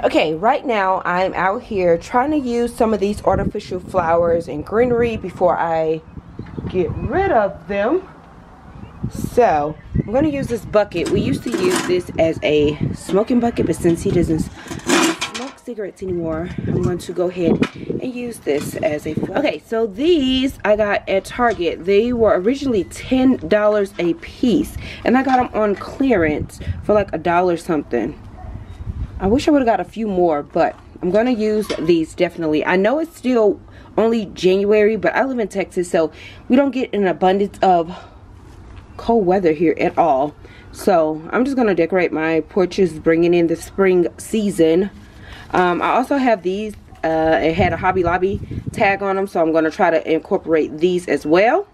Okay, right now I'm out here trying to use some of these artificial flowers and greenery before I get rid of them. So I'm going to use this bucket. We used to use this as a smoking bucket, but since he doesn't smoke cigarettes anymore, I'm going to go ahead and use this as a... Okay, so these I got at Target. They were originally $10 a piece, and I got them on clearance for like $1 something. I wish I would have got a few more, but I'm going to use these definitely. I know it's still only January, but I live in Texas, so we don't get an abundance of cold weather here at all. So I'm just going to decorate my porches, bringing in the spring season. I also have these. It had a Hobby Lobby tag on them, so I'm going to try to incorporate these as well.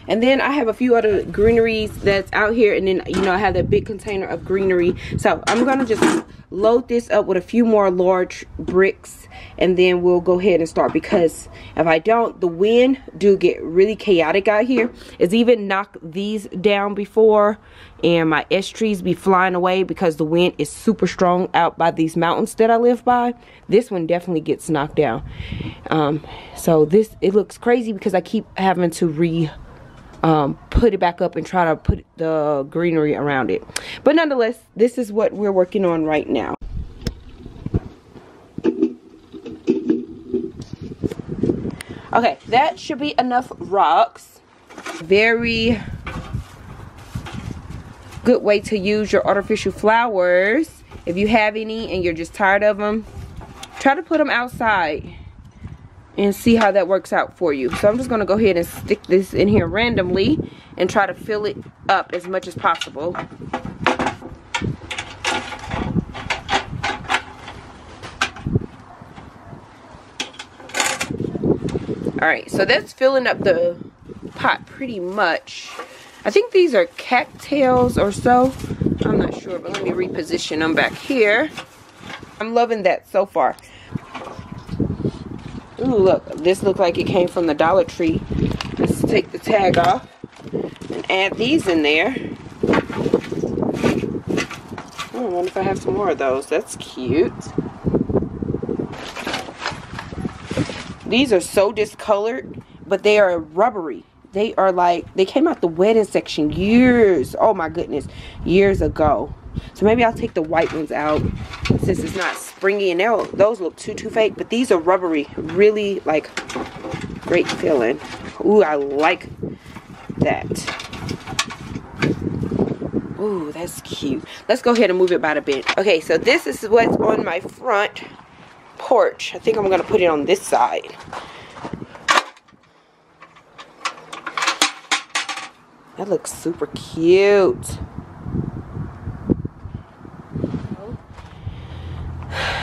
And then I have a few other greeneries that's out here, and then, you know, I have that big container of greenery. So I'm going to just load this up with a few more large bricks, and then we'll go ahead and start, because if I don't, the wind do get really chaotic out here. It's even knocked these down before, and my ash trees be flying away because the wind is super strong out by these mountains that I live by. This one definitely gets knocked down. So this, it looks crazy because I keep having to put it back up and try to put the greenery around it. But nonetheless, this is what we're working on right now. Okay, that should be enough rocks. Very good way to use your artificial flowers. If you have any and you're just tired of them, try to put them outside and see how that works out for you. So I'm just going to go ahead and stick this in here randomly and try to fill it up as much as possible. Alright, so that's filling up the pot pretty much. I think these are cattails or so. I'm not sure, but let me reposition them back here. I'm loving that so far. Ooh, look, this looks like it came from the Dollar Tree. Let's take the tag off and add these in there. I wonder if I have some more of those. That's cute. These are so discolored, but they are rubbery. They are like, they came out the wedding section years, oh my goodness, years ago. So maybe I'll take the white ones out since it's not springy, and those look too fake. But these are rubbery, really like great feeling. Ooh, I like that. Ooh, that's cute. Let's go ahead and move it by the bed. Okay, so this is what's on my front porch. I think I'm gonna put it on this side. That looks super cute.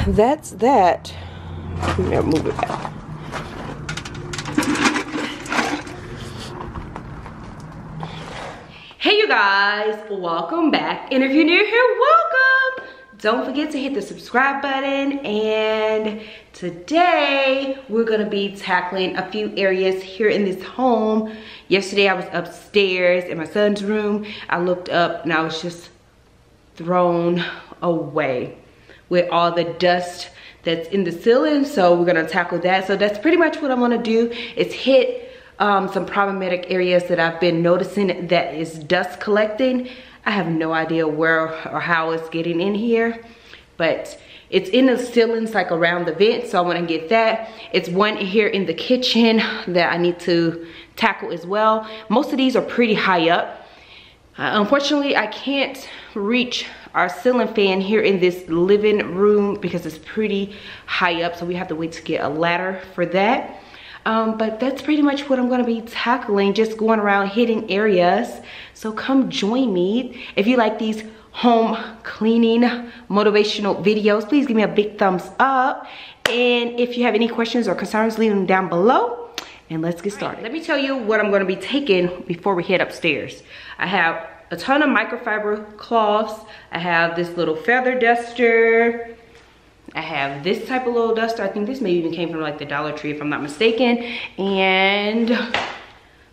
That's that. I'm gonna move it back. Hey you guys, welcome back. And if you're new here, welcome. Don't forget to hit the subscribe button. And today we're gonna be tackling a few areas here in this home. Yesterday I was upstairs in my son's room. I looked up and I was just thrown away with all the dust that's in the ceiling. So we're gonna tackle that. So that's pretty much what I'm gonna do, is hit some problematic areas that I've been noticing that is dust collecting. I have no idea where or how it's getting in here, but it's in the ceilings, like around the vent, so I want to get that. It's one here in the kitchen that I need to tackle as well. Most of these are pretty high up. Unfortunately, I can't reach our ceiling fan here in this living room because it's pretty high up, so we have to wait to get a ladder for that. But that's pretty much what I'm going to be tackling, just going around hitting areas. So come join me. If you like these home cleaning motivational videos, please give me a big thumbs up. And if you have any questions or concerns, leave them down below. And let's get started. Let me tell you what I'm going to be taking before we head upstairs. I have a ton of microfiber cloths. I have this little feather duster. I have this type of little duster. I think this maybe even came from like the Dollar Tree if I'm not mistaken. And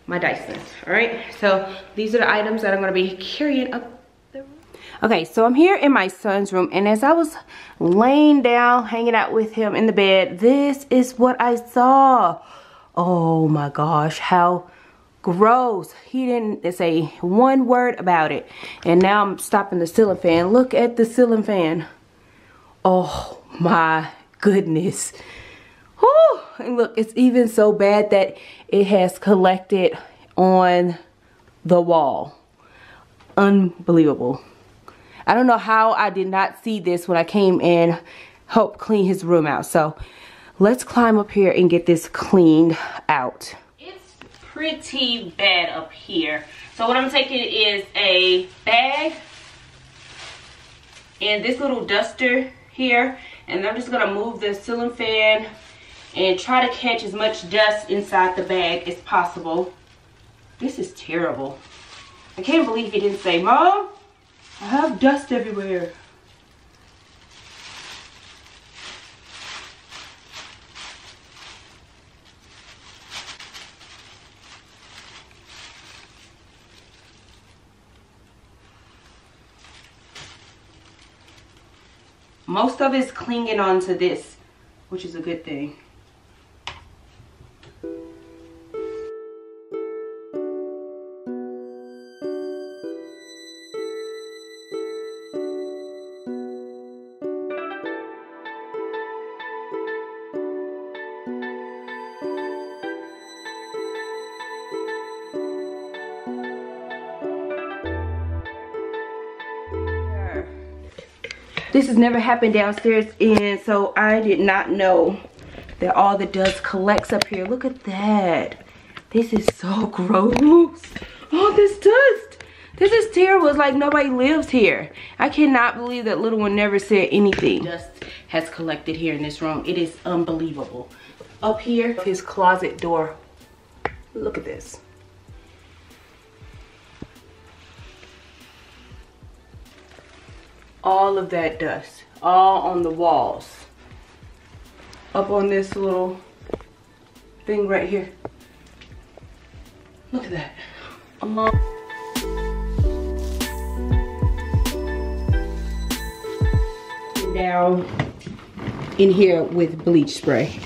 my Dysons, all right? So these are the items that I'm gonna be carrying up the room. Okay, so I'm here in my son's room, and as I was laying down, hanging out with him in the bed, this is what I saw. Oh my gosh, how gross. He didn't say one word about it. And now I'm stopping the ceiling fan. Look at the ceiling fan. Oh my goodness. Whew. And look, it's even so bad that it has collected on the wall. Unbelievable. I don't know how I did not see this when I came and helped clean his room out. So let's climb up here and get this cleaned out. It's pretty bad up here. So what I'm taking is a bag and this little duster here. And I'm just gonna move the ceiling fan and try to catch as much dust inside the bag as possible. This is terrible. I can't believe he didn't say, Mom, I have dust everywhere. Most of it's clinging onto this, which is a good thing. This has never happened downstairs, and so I did not know that all the dust collects up here. Look at that. This is so gross. All this dust. This is terrible. It's like nobody lives here. I cannot believe that little one never said anything. Dust has collected here in this room. It is unbelievable. Up here, his closet door. Look at this. All of that dust, all on the walls. Up on this little thing right here. Look at that. Down in here with bleach spray.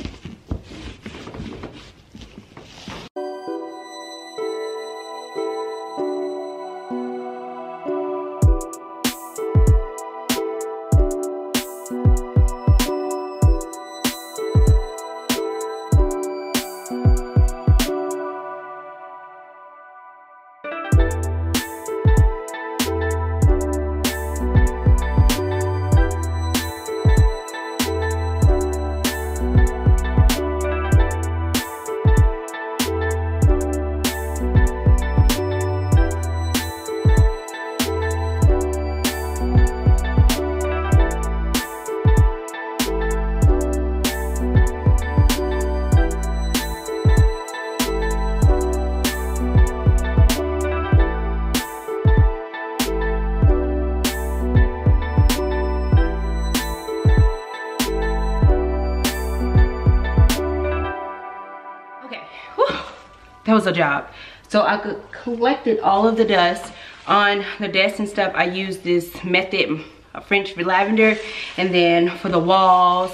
That was a job. So I collected all of the dust on the desk and stuff. I used this method, French lavender, and then for the walls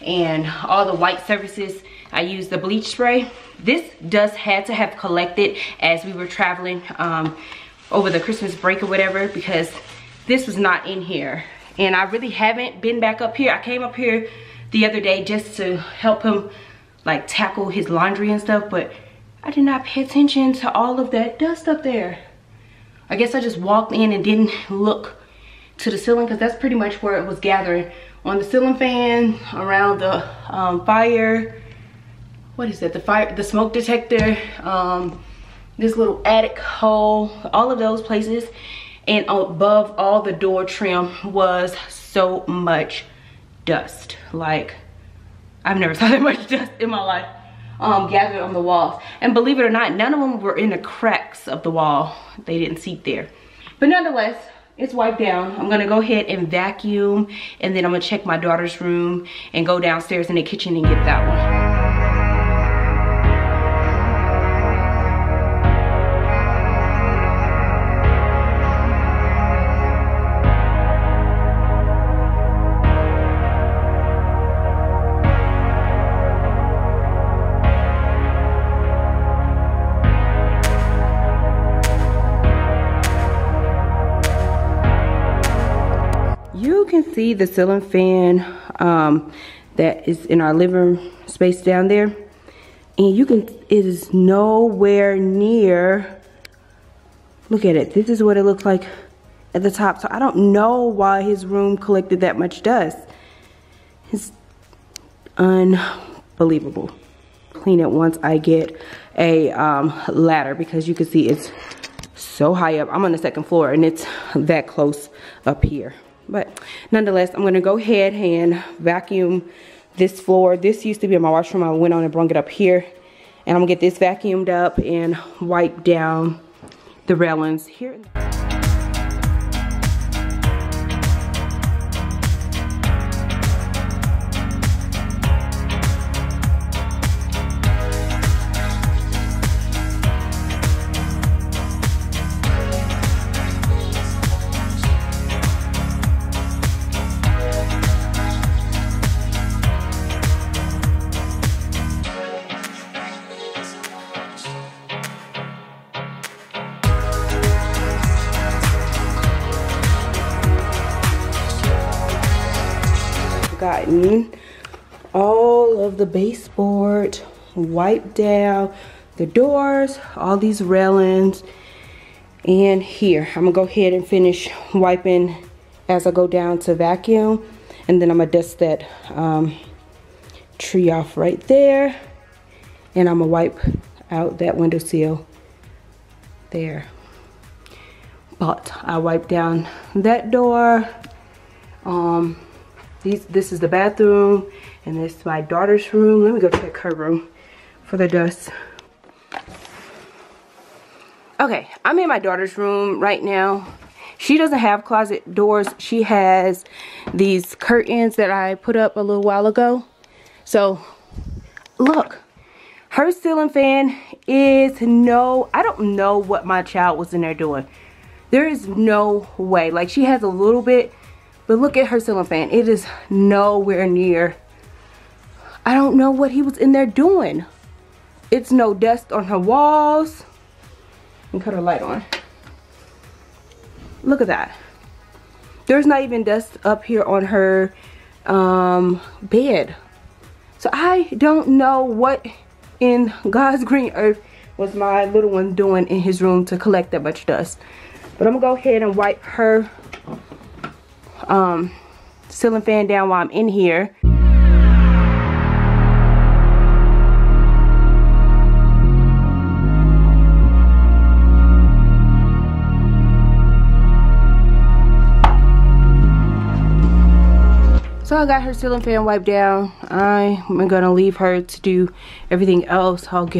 and all the white surfaces, I used the bleach spray. This dust had to have collected as we were traveling over the Christmas break or whatever, because this was not in here. And I really haven't been back up here. I came up here the other day just to help him like tackle his laundry and stuff, but I did not pay attention to all of that dust up there. I guess I just walked in and didn't look to the ceiling, because that's pretty much where it was gathering. On the ceiling fan, around the fire, what is that? The smoke detector, this little attic hole, all of those places. And above all the door trim was so much dust. Like, I've never saw that much dust in my life. Gathered on the walls, and believe it or not, none of them were in the cracks of the wall. They didn't seep there, but nonetheless, it's wiped down. I'm gonna go ahead and vacuum, and then I'm gonna check my daughter's room and go downstairs in the kitchen and get that one. can see the ceiling fan that is in our living room space down there. And you can, it is nowhere near, look at it. This is what it looks like at the top. So I don't know why his room collected that much dust. It's unbelievable. Clean it once I get a ladder, because you can see it's so high up. I'm on the second floor and it's that close up here. But nonetheless, I'm gonna go ahead and vacuum this floor. This used to be in my washroom. I went on and brought it up here, and I'm gonna get this vacuumed up and wipe down the railings here. Gotten all of the baseboard wiped down, the doors, all these railings, and here I'm gonna go ahead and finish wiping as I go down to vacuum, and then I'm gonna dust that tree off right there, and I'm gonna wipe out that windowsill there. But I wiped down that door. This is the bathroom, and this is my daughter's room. Let me go check her room for the dust. Okay, I'm in my daughter's room right now. She doesn't have closet doors. She has these curtains that I put up a little while ago. So, look, her ceiling fan is I don't know what my child was in there doing. There is no way. Like, she has a little bit, but look at her ceiling fan. It is nowhere near. I don't know what he was in there doing. It's no dust on her walls. And cut her light on. Look at that. There's not even dust up here on her bed. So I don't know what in God's green earth was my little one doing in his room to collect that much dust. But I'm gonna go ahead and wipe her ceiling fan down while I'm in here. So I got her ceiling fan wiped down. I'm gonna leave her to do everything else. I'll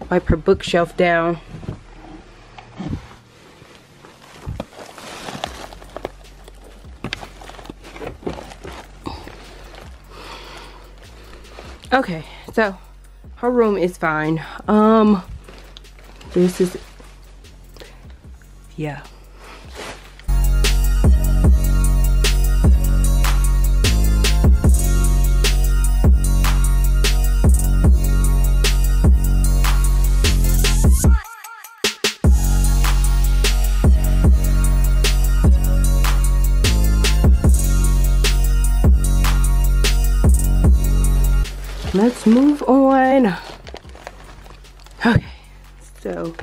wipe her bookshelf down. Okay, so her room is fine. This is, yeah. Let's move on. Okay, so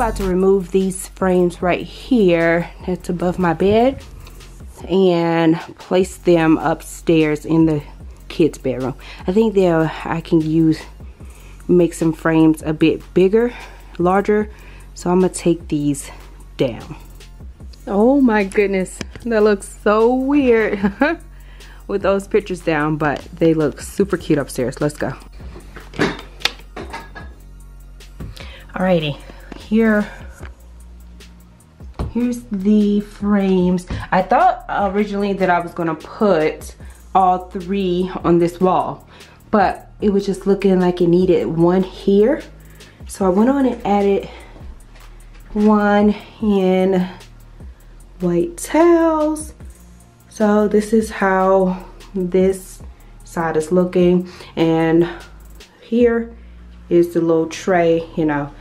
about to remove these frames right here that's above my bed and place them upstairs in the kids' bedroom. I think I can make some frames a bit bigger, larger, so I'm gonna take these down. Oh my goodness, That looks so weird with those pictures down, but they look super cute upstairs. Let's go. Alrighty, here's the frames. I thought originally that I was gonna put all 3 on this wall, but it was just looking like it needed one here. So I went on and added one in white towels. So this is how this side is looking, and here is the little tray, you know,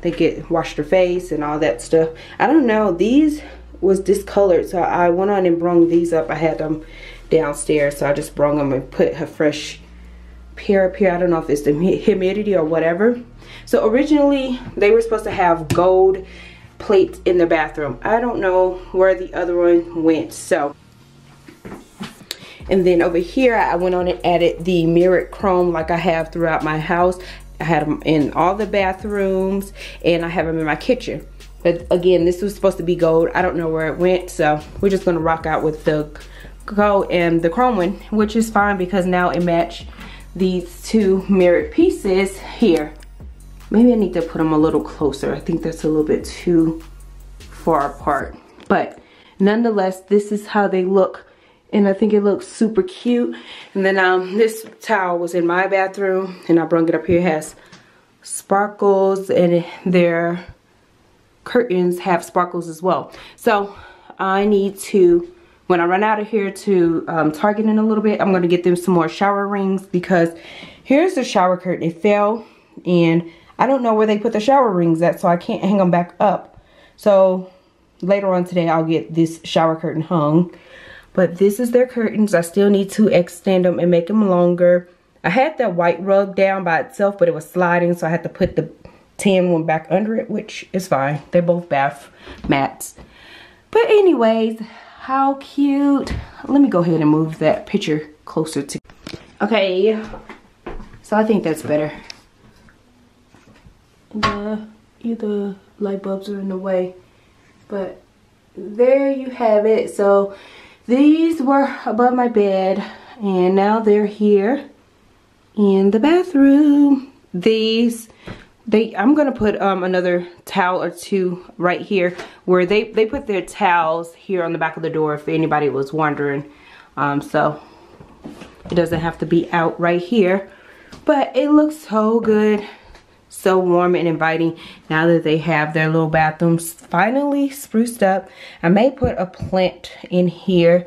they get washed their face and all that stuff. I don't know, these was discolored, so I went on and brung these up. I had them downstairs, so I just brung them and put a fresh pair up here. I don't know if it's the humidity or whatever. So originally they were supposed to have gold plates in the bathroom. I don't know where the other one went. So, and then over here I went on and added the mirrored chrome like I have throughout my house. I had them in all the bathrooms and I have them in my kitchen. But again, this was supposed to be gold. I don't know where it went, so we're just gonna rock out with the gold and the chrome one, which is fine because now it matched these 2 mirrored pieces here. Maybe I need to put them a little closer. I think that's a little bit too far apart. But nonetheless, this is how they look. And I think it looks super cute. And then this towel was in my bathroom and I brung it up here. It has sparkles and their curtains have sparkles as well. So I need to, when I run out of here to Target in a little bit, I'm gonna get them some more shower rings because here's the shower curtain. It fell and I don't know where they put the shower rings at, so I can't hang them back up. So later on today I'll get this shower curtain hung. But this is their curtains. I still need to extend them and make them longer. I had that white rug down by itself, but it was sliding, so I had to put the tan one back under it, which is fine. They're both bath mats. But anyways, how cute. Let me go ahead and move that picture closer to. Okay, so I think that's better. Either light bulbs are in the way, but there you have it. So these were above my bed and now they're here in the bathroom. I'm gonna put another towel or 2 right here where they put their towels here on the back of the door if anybody was wondering. So it doesn't have to be out right here, but it looks so good, so warm and inviting now that they have their little bathrooms finally spruced up. I may put a plant in here,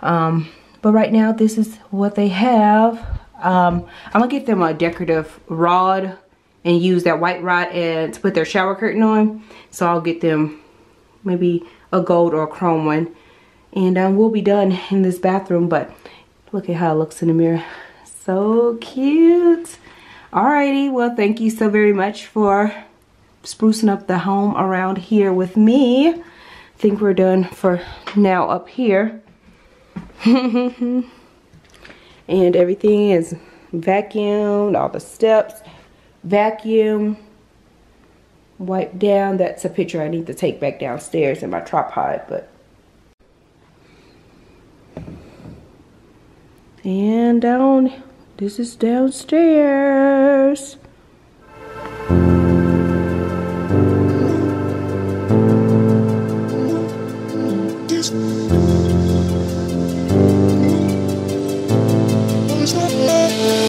but right now this is what they have. I'm gonna get them a decorative rod and use that white rod and to put their shower curtain on. So I'll get them maybe a gold or a chrome one, and we'll be done in this bathroom. But look at how it looks in the mirror, so cute. Alrighty, well, thank you so very much for sprucing up the home around here with me. I think we're done for now up here. And everything is vacuumed, all the steps, vacuum, wiped down. That's a picture I need to take back downstairs in my tripod, but. And down. This is downstairs.